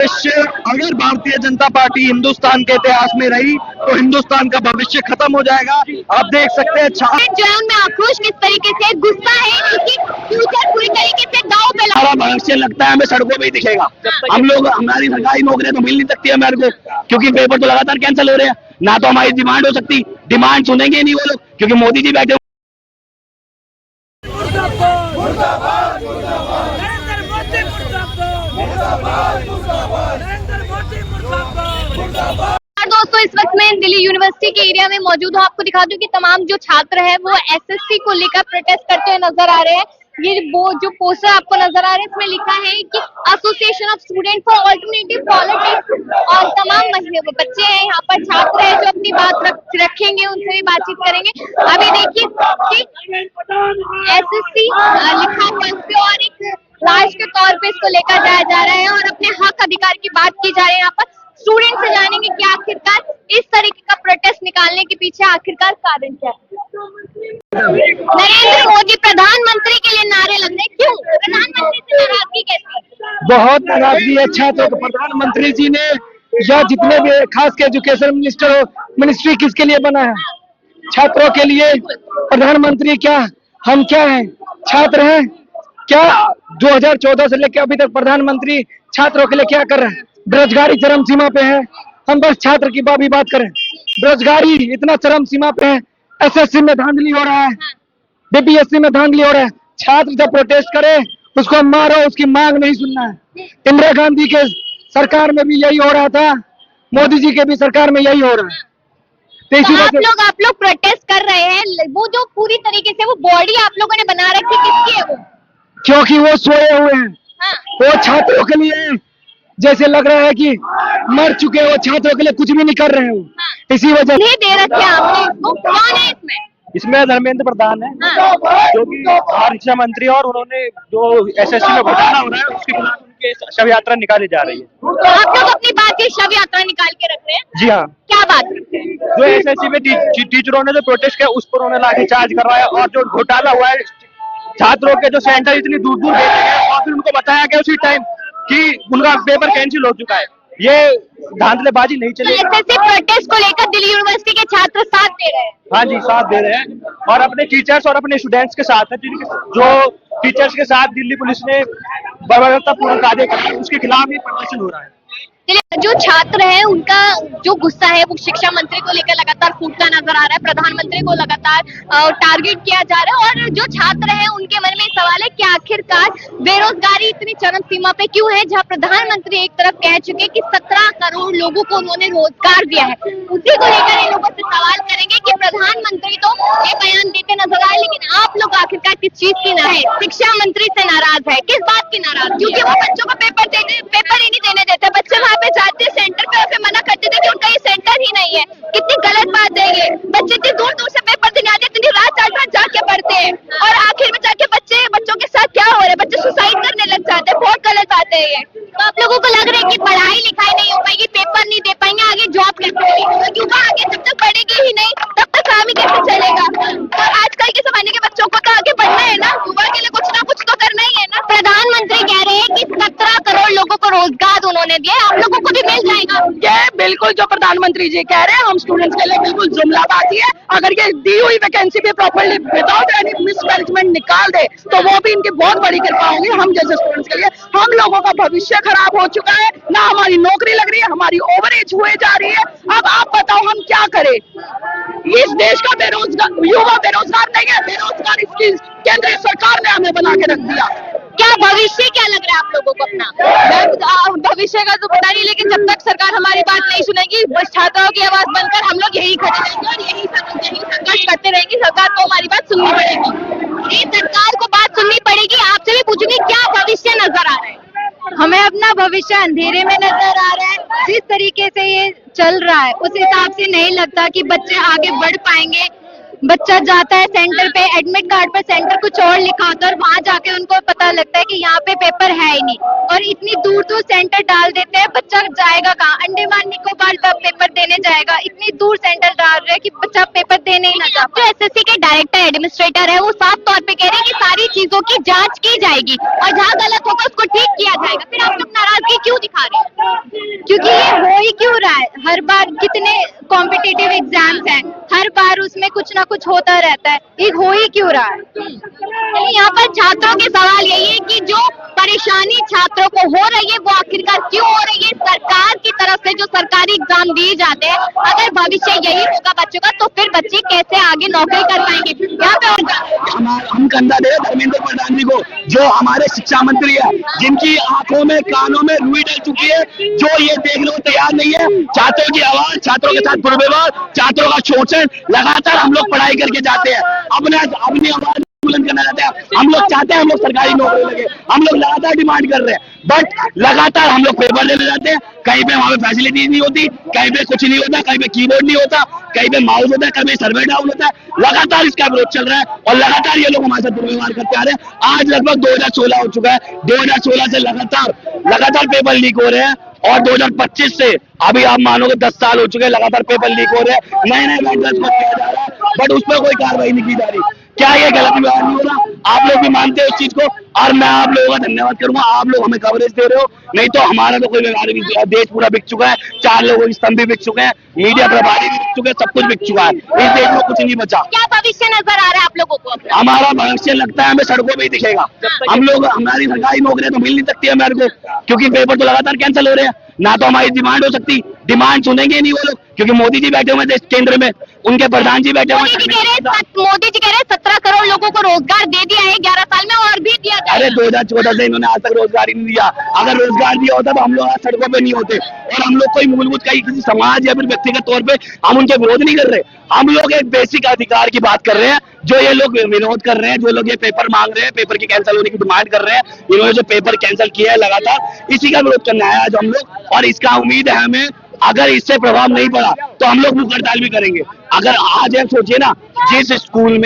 भविष्य अगर भारतीय जनता पार्टी हिंदुस्तान के इतिहास में रही तो हिंदुस्तान का भविष्य खत्म हो जाएगा। आप देख सकते हैं जो है उनमें आक्रोश किस तरीके से, गुस्सा है कि फ्यूचर पूरी तरीके से दांव पे हमारा भविष्य लगता है हमें सड़कों पे ही दिखेगा। हम लोग हमारी सरकारी नौकरियां तो मिल नहीं सकती हमारे को, क्योंकि पेपर तो लगातार कैंसिल हो रहे हैं। ना तो हमारी डिमांड हो सकती, डिमांड सुनेंगे नहीं वो लोग, क्योंकि मोदी जी बैठे। दोस्तों, इस वक्त मैं दिल्ली यूनिवर्सिटी के एरिया में मौजूद हूँ। आपको दिखा दूं कि तमाम जो छात्र हैं वो एसएससी को लेकर प्रोटेस्ट करते हुए नजर आ रहे हैं। ये वो जो पोस्टर आपको नजर आ रहे हैं इसमें लिखा है कि association of student for alternative politics, और तमाम बच्चे हैं यहाँ पर, छात्र हैं जो अपनी बात रखेंगे, उनसे भी बातचीत करेंगे। अभी देखिए कि एसएससी लिखा हुआ है उस पे और एक लाश के तौर पे इसको लेकर जाया जा रहा है और अपने हक अधिकार की बात की जा रही है। यहाँ पर स्टूडेंट से जानेंगे कि आखिरकार इस तरीके का प्रोटेस्ट निकालने के पीछे आखिरकार कारण क्या है। नरेंद्र मोदी प्रधानमंत्री के लिए नारे लग रहे, क्यों? प्रधानमंत्री से नाराजगी कैसे? बहुत नाराजगी है छात्रों को। प्रधानमंत्री जी ने या जितने भी, खास के एजुकेशन मिनिस्ट्री किसके लिए बना है? छात्रों के लिए। प्रधानमंत्री क्या, हम क्या हैं? छात्र हैं क्या? 2014 से लेकर अभी तक प्रधानमंत्री छात्रों के लिए क्या कर रहे हैं? बेरोजगारी चरम सीमा पे है। हम बस छात्र की भी बात करें, बेरोजगारी इतना चरम सीमा पे है। एसएससी में धांधली हो रहा है, बीपीएससी में धांधली हो रहा है। छात्र जब प्रोटेस्ट करे उसको मारो, उसकी मांग नहीं सुनना है। इंदिरा गांधी के सरकार में भी यही हो रहा था, मोदी जी के भी सरकार में यही हो रहा है। तो आप लोग प्रोटेस्ट कर रहे हैं, वो जो पूरी तरीके से वो बॉडी आप लोगों ने बना रखी, किसकी है वो? क्योंकि वो सोए हुए हैं। हाँ। वो छात्रों के लिए जैसे लग रहा है कि मर चुके, वो छात्रों के लिए कुछ भी नहीं कर रहे हो। हाँ। इसी वजह नहीं दे रखे आपने इसको। कौन है इसमें? इसमें धर्मेंद्र प्रधान है। हाँ। जो कि शिक्षा मंत्री, और उन्होंने जो एसएससी में घोटाला हो रहा है उसके खिलाफ उनके शव यात्रा निकाली जा रही है। तो आप लोग अपनी बात की शव यात्रा निकाल के रख रहे हैं? जी हाँ। क्या बात रखते हैं? जो एसएससी में टीचरों ने जो प्रोटेस्ट किया उस पर उन्हें लाठीचार्ज करवाया, और जो घोटाला हुआ है छात्रों के जो सेंटर इतनी दूर दूर भेजे गए और फिर उनको बताया गया उसी टाइम कि उनका पेपर कैंसिल हो चुका है। ये धांधलेबाजी नहीं चलेगी। एसएससी प्रोटेस्ट को लेकर दिल्ली यूनिवर्सिटी के छात्र साथ दे रहे हैं? हाँ जी, साथ दे रहे हैं, और अपने टीचर्स और अपने स्टूडेंट्स के साथ है। जो टीचर्स के साथ दिल्ली पुलिस ने बर्बरतापूर्वक कार्य किया उसके खिलाफ ये प्रदर्शन हो रहा है। जो छात्र है उनका जो गुस्सा है वो शिक्षा मंत्री को लेकर लगातार फूटता नजर आ रहा है। प्रधानमंत्री को लगातार टारगेट किया जा रहा है, और जो छात्र हैं उनके मन में सवाल है कि आखिरकार बेरोजगारी इतनी चरम सीमा पे क्यों है, जहां प्रधानमंत्री एक तरफ कह चुके कि 17 करोड़ लोगों को उन्होंने रोजगार दिया है। उसी को लेकर इन लोगों से सवाल करेंगे कि प्रधानमंत्री तो ये बयान देते नजर आए, लेकिन आप लोग आखिरकार किस चीज की नाराज है? शिक्षा मंत्री से नाराज है, किस बात की नाराज? क्योंकि वो बच्चों को पेपर ही नहीं देने देते। बच्चे वहाँ पे जाते सेंटर पे, फिर मना करते थे कि उनका ये सेंटर ही नहीं है। कितनी गलत बात है ये। बच्चे इतनी दूर दूर से पेपर देने आते, इतनी रात जाके पढ़ते हैं, और आखिर में जाके बच्चों के साथ क्या हो रहा है? बच्चे सुसाइड करने लग जाते हैं। बहुत गलत बात है ये। तो आप लोगों को लग रहा है कि पढ़ाई लिखाई नहीं हो पाएगी, पेपर नहीं दे पाएंगे, आगे जॉब कैसे मिलेगी? युवा आगे जब तक पढ़ेगी ही नहीं तब तक काम ही कैसे चलेगा? और आजकल के जमाने के बच्चों को तो आगे बढ़ना है ना, युवा के लिए कुछ ना कुछ तो करना ही है ना। प्रधानमंत्री कह रहे हैं कि 17 करोड़ लोगों को रोजगार उन्होंने दिया, आप लोगों को भी मिल जाएगा। ये बिल्कुल जो प्रधानमंत्री जी कह रहे हैं हम स्टूडेंट्स के लिए बिल्कुल जुमलाबाजी है। अगर ये दी हुई वैकेंसी भी प्रॉपर्ली विदाउट एनी मिसमैनेजमेंट निकाल दे तो वो भी इनकी बहुत बड़ी कृपा होगी हम जैसे स्टूडेंट्स के लिए। हम लोगों का भविष्य खराब हो चुका है, ना हमारी नौकरी लग रही है, हमारी ओवरेज हुए जा रही है। अब आप बताओ हम क्या करें? इस देश का युवा बेरोजगार नहीं है, बेरोजगार इसकी केंद्रीय सरकार ने हमें बना के रख दिया। क्या भविष्य क्या लग रहा है आप लोगों को अपना? भविष्य का तो पता नहीं, लेकिन जब तक सरकार हमारी बात नहीं सुनेगी, बस छात्राओं की आवाज बनकर हम लोग यही खड़े रहेंगे और यही संघर्ष करते रहेंगे। सरकार को हमारी बात सुननी पड़ेगी। सरकार को बात सुननी पड़ेगी। आपसे भी पूछूंगी, क्या भविष्य नजर आ रहा है? हमें अपना भविष्य अंधेरे में नजर आ रहा है। जिस तरीके से ये चल रहा है उस हिसाब से नहीं लगता कि बच्चे आगे बढ़ पाएंगे। बच्चा जाता है सेंटर पे, एडमिट कार्ड पे सेंटर कुछ और लिखा होता है और वहां जाके उनको पता लगता है कि यहाँ पे पेपर है ही नहीं, और इतनी दूर दूर सेंटर डाल देते हैं। बच्चा जाएगा कहाँ? अंडमान निकोबार का पेपर देने जाएगा, इतनी दूर सेंटर डाल रहे हैं कि बच्चा पेपर देने ही ना जा पाए। जो एसएससी के डायरेक्टर एडमिनिस्ट्रेटर है वो साफ तौर पे कह रहे हैं कि सारी चीजों की जांच की जाएगी और जहाँ गलत होगा उसको ठीक किया जाएगा। फिर आप लोग नाराजगी क्यों दिखा रहे हैं? क्योंकि ये हो ही क्यों रहा है? हर बार कितने कॉम्पिटिटिव एग्जाम्स हैं, हर बार उसमें कुछ ना कुछ होता रहता है, ये हो ही क्यों रहा है? यहाँ पर छात्रों के सवाल यही है कि जो परेशानी छात्रों को हो रही है वो आखिरकार क्यों हो रही है? सरकार की तरफ से जो सरकारी एग्जाम दिए जाते हैं, अगर भविष्य यही होगा बच्चों का तो फिर बच्चे कैसे आगे नौकरी कर पाएंगे? यहाँ पे हम कंधा दे धर्मेंद्र प्रधान जी को, जो हमारे शिक्षा मंत्री है, जिनकी आंखों में कानों में रुई डल चुकी है, जो ये देखने को तैयार नहीं है। छात्रों की आवाज, छात्रों के साथ दुर्व्यवहार, छात्रों का शोषण, लगातार हम लोग पढ़ाई करके जाते हैं, अपनी आवाज बुलंद करना चाहते हैं। हम लोग चाहते हैं हम लोग सरकारी नौकरी लगे, हम लोग लगातार डिमांड कर रहे हैं, बट लगातार हम लोग पेपर देने जाते हैं, कहीं पे वहां पे फैसिलिटी नहीं होती, कहीं पे कुछ नहीं होता, कहीं पे कीबोर्ड नहीं होता, कहीं पे माउस होता है, कहीं पे सर्वर डाउन होता है। लगातार इसका विरोध चल रहा है और लगातार ये लोग हमारे साथ दुर्व्यवहार करते आ रहे हैं। आज लगभग 2016 हो चुका है, 2016 से लगातार पेपर लीक हो रहे हैं और 2025 से अभी आप मानोगे 10 साल हो चुके हैं, लगातार पेपर लीक हो रहे हैं, नए नए वेंडर्स को किया जा रहा है, बट उस पर कोई कार्रवाई नहीं की जा रही। क्या ये गलत व्यवहार नहीं हो रहा? आप लोग भी मानते हैं उस चीज को और मैं आप लोगों का धन्यवाद करूंगा। आप लोग हमें कवरेज दे रहे हो, नहीं तो हमारा तो कोई व्यवहार नहीं है। देश पूरा बिक चुका है, 4 लोगों के स्तंभ भी बिक चुके हैं, मीडिया प्रभारी भी बिक चुके हैं, सब कुछ बिक चुका है, इस देश में कुछ नहीं बचा। क्या भविष्य नजर आ रहा है आप लोगों को? हमारा भविष्य लगता है हमें सड़कों पे ही दिखेगा। हम लोग, हमारी सरकारी नौकरियां तो मिल नहीं सकती है मेरे को, क्योंकि पेपर तो लगातार कैंसिल हो रहे हैं, ना तो हमारी डिमांड हो सकती। डिमांड सुनेंगे नहीं वो लोग, क्योंकि मोदी जी बैठे हुए हैं केंद्र में, उनके प्रधान जी बैठे हुए मोदी जी कह रहे हैं 17 करोड़ लोगों को रोजगार दे दिया है 11 साल में और भी दिया जाएगा। अरे 2014 से इन्होंने आज तक रोजगार ही नहीं दिया। अगर रोजगार दिया होता तो हम लोग आज सड़कों पे नहीं होते। और हम लोग कोई मूलभूत किसी समाज या फिर व्यक्तिगत तौर पे हम उनके विरोध नहीं कर रहे, हम लोग एक बेसिक अधिकार की बात कर रहे हैं। जो ये लोग विरोध कर रहे हैं, जो लोग ये पेपर मांग रहे हैं, पेपर की कैंसिल होने की डिमांड कर रहे हैं, इन्होंने जो पेपर कैंसिल किया है लगातार, इसी का विरोध करना है आज हम लोग। और इसका उम्मीद है हमें, अगर इससे प्रभाव नहीं पड़ा तो हम लोग भूख हड़ताल भी करेंगे। अगर आज हम सोचिए ना, जिस स्कूल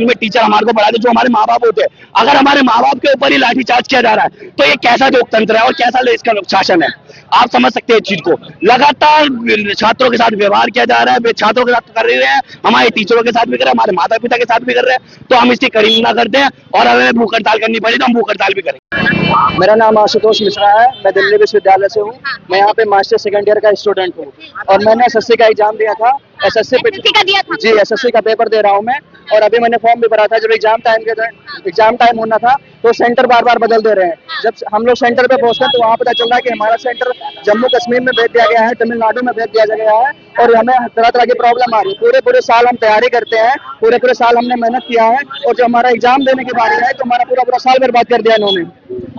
में टीचर हमारे को पढ़ाते, जो हमारे माँ बाप होते हैं, अगर हमारे माँ बाप के ऊपर ही लाठीचार्ज किया जा रहा है तो ये कैसा लोकतंत्र है और कैसा देश का शासन है? आप समझ सकते हैं इस चीज को। लगातार छात्रों के साथ व्यवहार किया जा रहा है, वे छात्रों के साथ कर रहे हैं, हमारे टीचरों के साथ भी कर रहे हैं, हमारे माता पिता के साथ भी कर रहे हैं, तो हम इसकी कड़ी निंदा करते हैं और हमें भूख हड़ताल करनी पड़ी तो हम भूख हड़ताल भी करेंगे। मेरा नाम आशुतोष मिश्रा है, मैं दिल्ली विश्वविद्यालय से हूँ। मैं यहाँ पे मास्टर सेकंड ईयर का स्टूडेंट हूँ और मैंने एसएससी का एग्जाम दिया था। एसएससी का दिया था? जी, एसएससी का पेपर दे रहा हूँ मैं। और अभी मैंने फॉर्म भी भरा था। जब एग्जाम टाइम होना था तो सेंटर बार बार बदल दे रहे हैं। जब हम लोग सेंटर पे पहुंचते हैं तो वहाँ पता चल रहा है कि हमारा सेंटर जम्मू कश्मीर में भेज दिया गया है, तमिलनाडु में भेज दिया गया है और हमें तरह तरह की प्रॉब्लम आ रही है। पूरे साल हम तैयारी करते हैं, पूरे साल हमने मेहनत किया है और जो हमारा एग्जाम देने की बारी है तो हमारा पूरा साल बर्बाद कर दिया इन्होंने।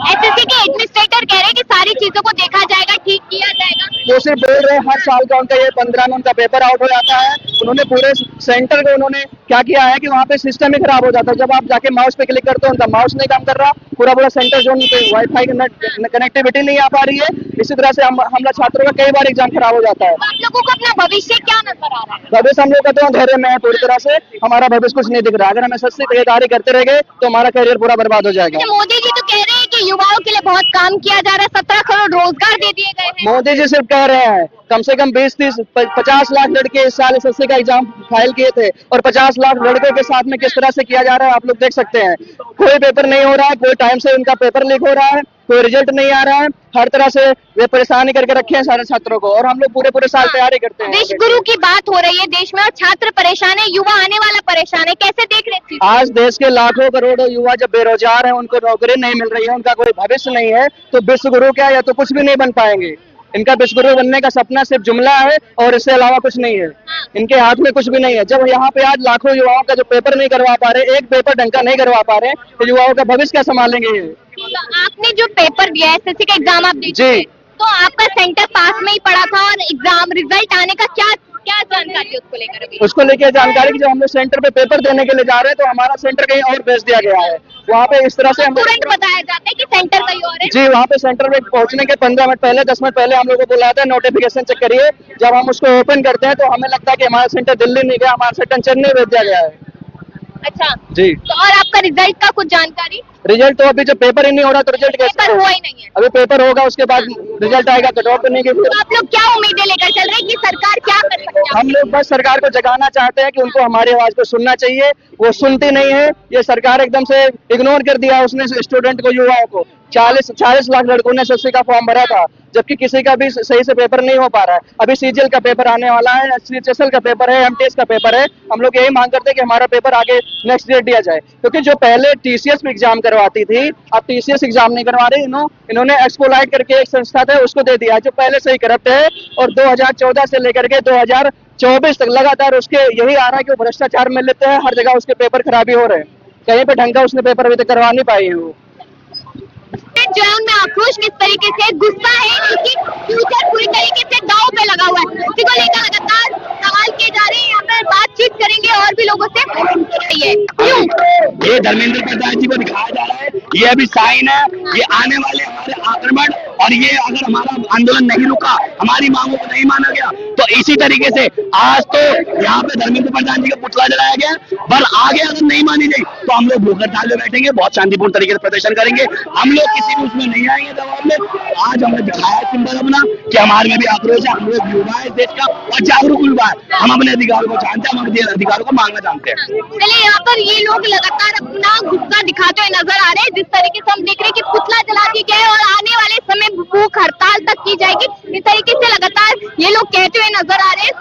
एसएससी के एडमिनिस्ट्रेटर कह रहे हैं कि सारी चीजों को देखा जाएगा, ठीक किया जाएगा। वो सिर्फ बोल रहे हैं, हर साल का उनका ये 15 में उनका पेपर आउट हो जाता है। उन्होंने पूरे सेंटर को उन्होंने क्या किया है कि वहाँ पे सिस्टम ही खराब हो जाता है। जब आप जाके माउस पे क्लिक करते हो उनका माउस नहीं काम कर रहा, पूरा सेंटर जो वाईफाई कनेक्टिविटी नहीं आ पा रही है। इसी तरह से हम छात्रों का कई बार एग्जाम खराब हो जाता है। आप लोगों को अपना भविष्य क्या नजर आ रहा है? भविष्य हम लोग का तो अंधेरे में है पूरी तरह से, हमारा भविष्य कुछ नहीं दिख रहा। अगर हम एसएससी की तैयारी करते रह गए तो हमारा करियर पूरा बर्बाद हो जाएगा। मोदी जी तो कह रहे हैं कि युवाओं के लिए बहुत काम किया जा रहा है, 17 करोड़ रोजगार दे दिए गए हैं। मोदी जी सिर्फ कह रहे हैं, कम से कम 20-30-50 लाख लड़के इस साल एसएससी का एग्जाम फाइल किए थे और 50 लाख लड़कों के साथ में किस तरह से किया जा रहा है आप लोग देख सकते हैं। कोई पेपर नहीं हो रहा है, कोई टाइम से उनका पेपर लीक हो रहा है, कोई रिजल्ट नहीं आ रहा है। हर तरह से वे परेशानी करके रखे हैं सारे छात्रों को और हम लोग पूरे साल तैयारी करते हैं। देश गुरु की बात हो रही है देश में और छात्र परेशान है, युवा आने वाला परेशान है, कैसे देख रहे हैं? आज देश के लाखों करोड़ों युवा जब बेरोजगार हैं, उनको नौकरी नहीं मिल रही है, उनका कोई भविष्य नहीं है, तो विश्व गुरु क्या या तो कुछ भी नहीं बन पाएंगे। इनका विश्व गुरु बनने का सपना सिर्फ जुमला है और इससे अलावा कुछ नहीं है। इनके हाथ में कुछ भी नहीं है। जब यहाँ पे आज लाखों युवाओं का जो पेपर नहीं करवा पा रहे, एक पेपर ढंग का नहीं करवा पा रहे, तो युवाओं का भविष्य क्या संभालेंगे ये? तो आपने जो पेपर दिया है एसएससी का एग्जाम आप जी, तो आपका सेंटर पास में ही पड़ा था और एग्जाम रिजल्ट आने का क्या क्या जानकारी उसको लेकर अभी? उसको लेके जानकारी की जो हम लोग सेंटर पे पेपर देने के लिए जा रहे हैं तो हमारा सेंटर कहीं और भेज दिया गया है। वहाँ पे इस तरह से हम तुरंत बताया जाता है कि सेंटर कहीं और है। जी, वहाँ पे सेंटर में पहुँचने के 15 मिनट पहले 10 मिनट पहले हम लोग को बुलाया था, नोटिफिकेशन चेक करिए। जब हम उसको ओपन करते हैं तो हमें लगता है कि हमारा सेंटर दिल्ली नहीं गया, हमारा सेंटर चेन्नई भेज दिया गया है। अच्छा जी। तो और आपका रिजल्ट का कुछ जानकारी? रिजल्ट तो अभी जो पेपर ही नहीं हो रहा तो रिजल्ट कैसे? पेपर हुआ ही नहीं है। अभी पेपर होगा उसके बाद रिजल्ट आएगा, कट ऑफ करने के लिए। तो आप लोग क्या उम्मीदें लेकर चल रहे हैं कि सरकार क्या कर सकती है? हम लोग बस सरकार को जगाना चाहते हैं कि उनको हमारी आवाज को सुनना चाहिए। वो सुनती नहीं है, ये सरकार एकदम से इग्नोर कर दिया उसने स्टूडेंट को, युवाओं को। 40 लाख लड़कों ने एसएससी का फॉर्म भरा था, जबकि किसी का भी सही से पेपर नहीं हो पा रहा है। अभी सीजीएल का पेपर आने वाला है, एचएसएल का पेपर है, एमटीएस का पेपर है। हम लोग यही मांग करते हैं कि हमारा पेपर आगे नेक्स्ट डेट दिया जाए, क्योंकि जो पहले टीसीएस में एग्जाम करवाती थी अब टीसीएस एग्जाम नहीं करवा रही। इन्होंने एक्सपोलाइट करके एक संस्था था उसको दे दिया, जो पहले से ही करप्ट है। और 2014 से लेकर के 2024 तक लगातार उसके यही आ रहा है कि वो भ्रष्टाचार में लेते हैं, हर जगह उसके पेपर खराबी हो रहे हैं। कहीं पे ढंग का उसने पेपर अभी तक करवा नहीं पाई है वो। जो है उनमें आक्रोश किस तरीके से, गुस्सा है कि फ्यूचर पूरी तरीके से दांव पे लगा हुआ है। इसी को लेकर लगातार सवाल किए जा रहे हैं। यहाँ पे बातचीत करेंगे और भी लोगों से। क्यों ये धर्मेंद्र प्रधान जी को दिखाया जा रहा है, ये अभी साइन है, ये आने वाले हमारे आक्रमण, और ये अगर हमारा आंदोलन नहीं रुका, हमारी मांगों को नहीं माना गया, तो इसी तरीके से आज तो यहाँ पे धर्मेंद्र प्रधान जी का पुतला जलाया गया, पर आगे अगर नहीं मानी गई तो हम लोग भूख हड़ताल में बैठेंगे, बहुत शांतिपूर्ण तरीके से प्रदर्शन करेंगे। हम लोग किसी भी उसमें नहीं आएंगे दबाव में। आज हमने दिखाया सिंबल अपना कि हमारे में भी आक्रोश है, हम लोग युवा है देश का और जागरूक युवा है। हम अपने अधिकारों को जानते हैं, हम अपने अधिकारों को मांगना जानते हैं। चलिए, यहाँ पर ये लोग लगातार अपना गुस्सा दिखाते हुए नजर आ रहे हैं। जिस तरीके से हम देख रहे हैं कि पुतला जला दिया गया है और आने वाले समय भूख हड़ताल तक की जाएगी, इस तरीके से लगातार ये लोग कहते हुए नजर आ रहे हैं।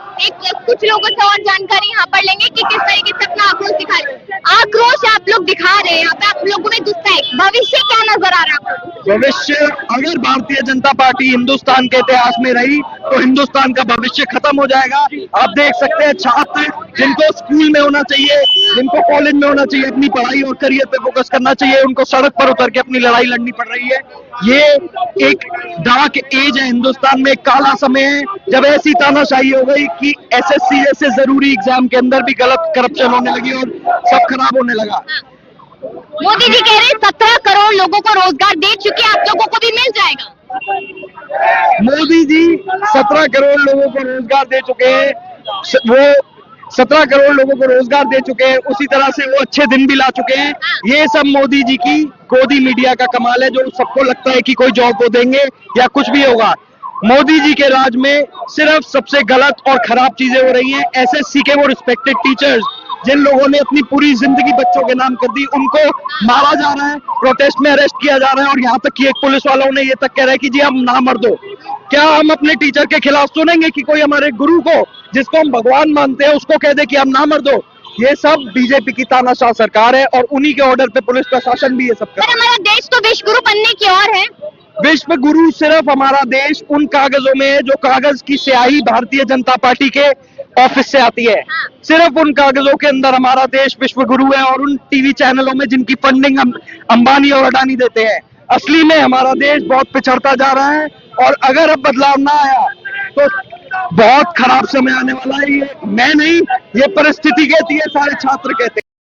कुछ लोगों से और जानकारी यहाँ पर लेंगे कि किस तरीके से अपना आक्रोश दिखा रहे हैं। आक्रोश आप लोग दिखा रहे हैं, यहाँ पे आप लोगों में गुस्सा है। भविष्य क्या नजर आ रहा है आपको? भविष्य, अगर भारतीय जनता पार्टी हिंदुस्तान के इतिहास में रही तो हिंदुस्तान का भविष्य खत्म हो जाएगा। आप देख सकते हैं छात्र जिनको स्कूल में होना चाहिए, जिनको कॉलेज में होना चाहिए, अपनी पढ़ाई और करियर पे फोकस करना चाहिए, उनको सड़क पर उतर के अपनी लड़ाई लड़नी पड़ रही है। ये एक डार्क एज है हिंदुस्तान में, काला समय है जब ऐसी तानाशाही हो गई कि एसएससी जैसे जरूरी एग्जाम के अंदर भी गलत करप्शन होने लगी और सब खराब होने लगा। मोदी जी कह रहे हैं 17 करोड़ लोगों को रोजगार दे चुके, आप लोगों को भी मिल जाएगा। मोदी जी 17 करोड़ लोगों को रोजगार दे चुके हैं, वो 17 करोड़ लोगों को रोजगार दे चुके हैं, उसी तरह से वो अच्छे दिन भी ला चुके हैं। ये सब मोदी जी की गोदी मीडिया का कमाल है, जो सबको लगता है कि कोई जॉब को देंगे या कुछ भी होगा। मोदी जी के राज में सिर्फ सबसे गलत और खराब चीजें हो रही हैं। एसएससी के वो रिस्पेक्टेड टीचर्स जिन लोगों ने अपनी पूरी जिंदगी बच्चों के नाम कर दी, उनको मारा जा रहा है, प्रोटेस्ट में अरेस्ट किया जा रहा है, और यहाँ तक कि एक पुलिस वालों ने ये तक कह रहा है कि जी आप ना मर दो। क्या हम अपने टीचर के खिलाफ सुनेंगे कि कोई हमारे गुरु को, जिसको हम भगवान मानते हैं, उसको कह दे कि आप ना मर दो? ये सब बीजेपी की तानाशाह सरकार है और उन्हीं के ऑर्डर पे पुलिस प्रशासन भी ये सब कर रहा है। हमारा देश तो विश्व गुरु बनने की ओर है। विश्व गुरु सिर्फ हमारा देश उन कागजों में है जो कागज की स्याही भारतीय जनता पार्टी के ऑफिस से आती है। सिर्फ उन कागजों के अंदर हमारा देश विश्व गुरु है, और उन टीवी चैनलों में जिनकी फंडिंग अंबानी और अडानी देते हैं। असली में हमारा देश बहुत पिछड़ता जा रहा है, और अगर अब बदलाव ना आया तो बहुत खराब समय आने वाला है। ये मैं नहीं, ये परिस्थिति कहती है, सारे छात्र कहते हैं।